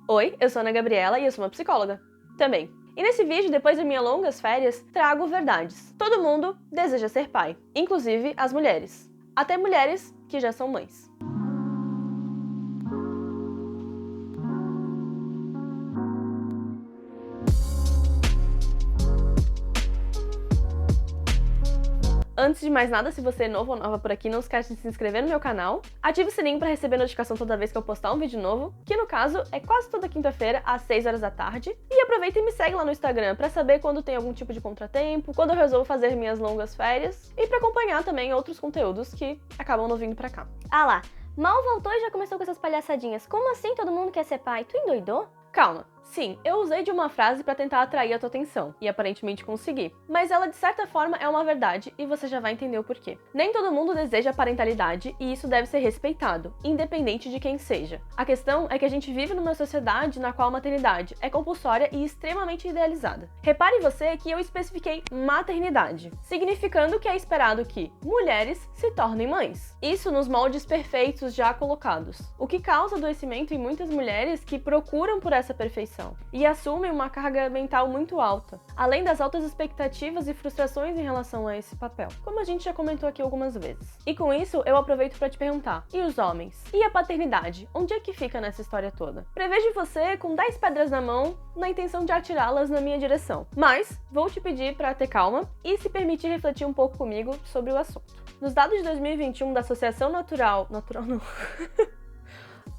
Oi, eu sou a Ana Gabriela e eu sou uma psicóloga também. E nesse vídeo, depois das minhas longas férias, trago verdades. Todo mundo deseja ser pai, inclusive as mulheres. Até mulheres que já são mães. Antes de mais nada, se você é novo ou nova por aqui, não esquece de se inscrever no meu canal, ative o sininho para receber notificação toda vez que eu postar um vídeo novo, que no caso é quase toda quinta-feira, às 6 horas da tarde, e aproveita e me segue lá no Instagram para saber quando tem algum tipo de contratempo, quando eu resolvo fazer minhas longas férias, e para acompanhar também outros conteúdos que acabam não vindo pra cá. Ah lá, mal voltou e já começou com essas palhaçadinhas. Como assim todo mundo quer ser pai? Tu endoidou? Calma. Sim, eu usei de uma frase para tentar atrair a tua atenção, e aparentemente consegui. Mas ela, de certa forma, é uma verdade, e você já vai entender o porquê. Nem todo mundo deseja parentalidade, e isso deve ser respeitado, independente de quem seja. A questão é que a gente vive numa sociedade na qual a maternidade é compulsória e extremamente idealizada. Repare você que eu especifiquei maternidade, significando que é esperado que mulheres se tornem mães. Isso nos moldes perfeitos já colocados, o que causa adoecimento em muitas mulheres que procuram por essa perfeição e assumem uma carga mental muito alta, além das altas expectativas e frustrações em relação a esse papel, como a gente já comentou aqui algumas vezes. E com isso, eu aproveito para te perguntar, e os homens? E a paternidade? Onde é que fica nessa história toda? Prevejo você com 10 pedras na mão, na intenção de atirá-las na minha direção, mas vou te pedir para ter calma e se permitir refletir um pouco comigo sobre o assunto. Nos dados de 2021 da Associação Natural não...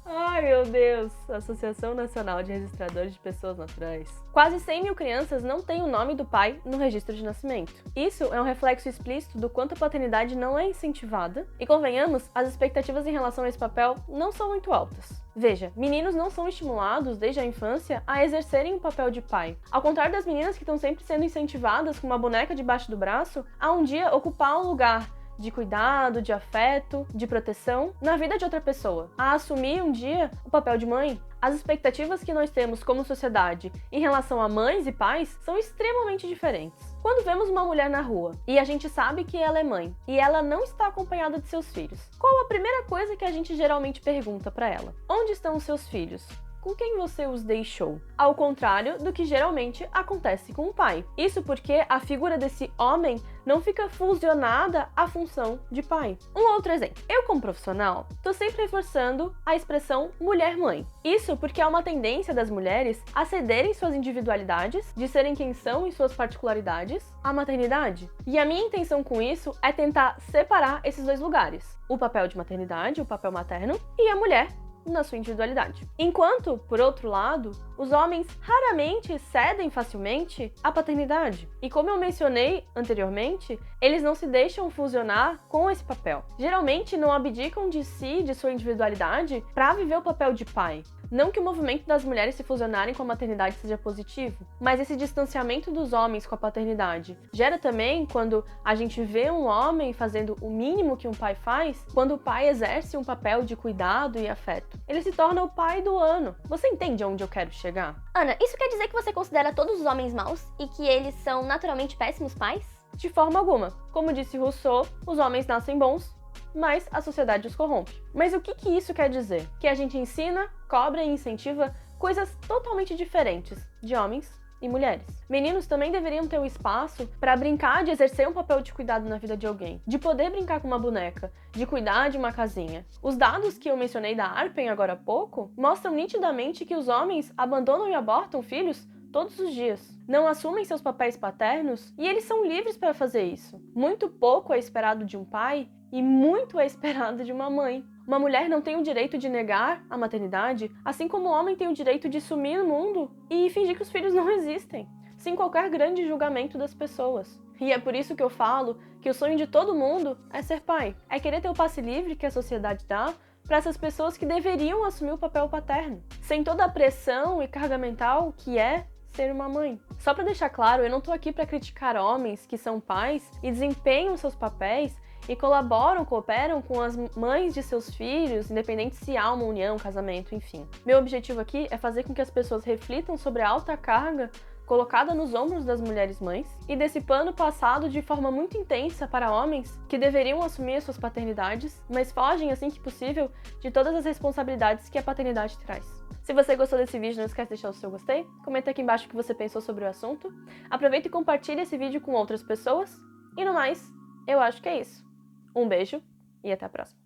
Ai, meu Deus! Associação Nacional de Registradores de Pessoas Naturais. Quase 100 mil crianças não têm o nome do pai no registro de nascimento. Isso é um reflexo explícito do quanto a paternidade não é incentivada, e convenhamos, as expectativas em relação a esse papel não são muito altas. Veja, meninos não são estimulados desde a infância a exercerem o papel de pai. Ao contrário das meninas que estão sempre sendo incentivadas com uma boneca debaixo do braço, a um dia ocupar um lugar de cuidado, de afeto, de proteção na vida de outra pessoa, a assumir um dia o papel de mãe. As expectativas que nós temos como sociedade em relação a mães e pais são extremamente diferentes. Quando vemos uma mulher na rua e a gente sabe que ela é mãe e ela não está acompanhada de seus filhos, qual a primeira coisa que a gente geralmente pergunta para ela? Onde estão os seus filhos? Com quem você os deixou? Ao contrário do que geralmente acontece com o pai. Isso porque a figura desse homem não fica fusionada à função de pai. Um outro exemplo. Eu, como profissional, tô sempre reforçando a expressão mulher-mãe. Isso porque há uma tendência das mulheres a cederem suas individualidades, de serem quem são e suas particularidades, à maternidade. E a minha intenção com isso é tentar separar esses dois lugares. O papel de maternidade, o papel materno, e a mulher na sua individualidade. Enquanto, por outro lado, os homens raramente cedem facilmente à paternidade. E como eu mencionei anteriormente, eles não se deixam fusionar com esse papel. Geralmente não abdicam de si, de sua individualidade, para viver o papel de pai. Não que o movimento das mulheres se fusionarem com a maternidade seja positivo, mas esse distanciamento dos homens com a paternidade gera também quando a gente vê um homem fazendo o mínimo que um pai faz, quando o pai exerce um papel de cuidado e afeto. Ele se torna o pai do ano. Você entende aonde eu quero chegar? Ana, isso quer dizer que você considera todos os homens maus e que eles são naturalmente péssimos pais? De forma alguma. Como disse Rousseau, os homens nascem bons, mas a sociedade os corrompe. Mas o que isso quer dizer? Que a gente ensina, cobra e incentiva coisas totalmente diferentes de homens e mulheres. Meninos também deveriam ter o espaço para brincar de exercer um papel de cuidado na vida de alguém, de poder brincar com uma boneca, de cuidar de uma casinha. Os dados que eu mencionei da Arpen agora há pouco mostram nitidamente que os homens abandonam e abortam filhos todos os dias. Não assumem seus papéis paternos e eles são livres para fazer isso. Muito pouco é esperado de um pai e muito é esperado de uma mãe. Uma mulher não tem o direito de negar a maternidade, assim como o homem tem o direito de sumir no mundo e fingir que os filhos não existem, sem qualquer grande julgamento das pessoas. E é por isso que eu falo que o sonho de todo mundo é ser pai. É querer ter o passe livre que a sociedade dá para essas pessoas que deveriam assumir o papel paterno, sem toda a pressão e carga mental que é ser uma mãe. Só para deixar claro, eu não tô aqui para criticar homens que são pais e desempenham seus papéis e cooperam com as mães de seus filhos, independente se há uma união, casamento, enfim. Meu objetivo aqui é fazer com que as pessoas reflitam sobre a alta carga colocada nos ombros das mulheres mães, e desse pano passado de forma muito intensa para homens que deveriam assumir as suas paternidades, mas fogem assim que possível de todas as responsabilidades que a paternidade traz. Se você gostou desse vídeo, não esquece de deixar o seu gostei, comenta aqui embaixo o que você pensou sobre o assunto, aproveita e compartilha esse vídeo com outras pessoas, e no mais, eu acho que é isso. Um beijo e até a próxima.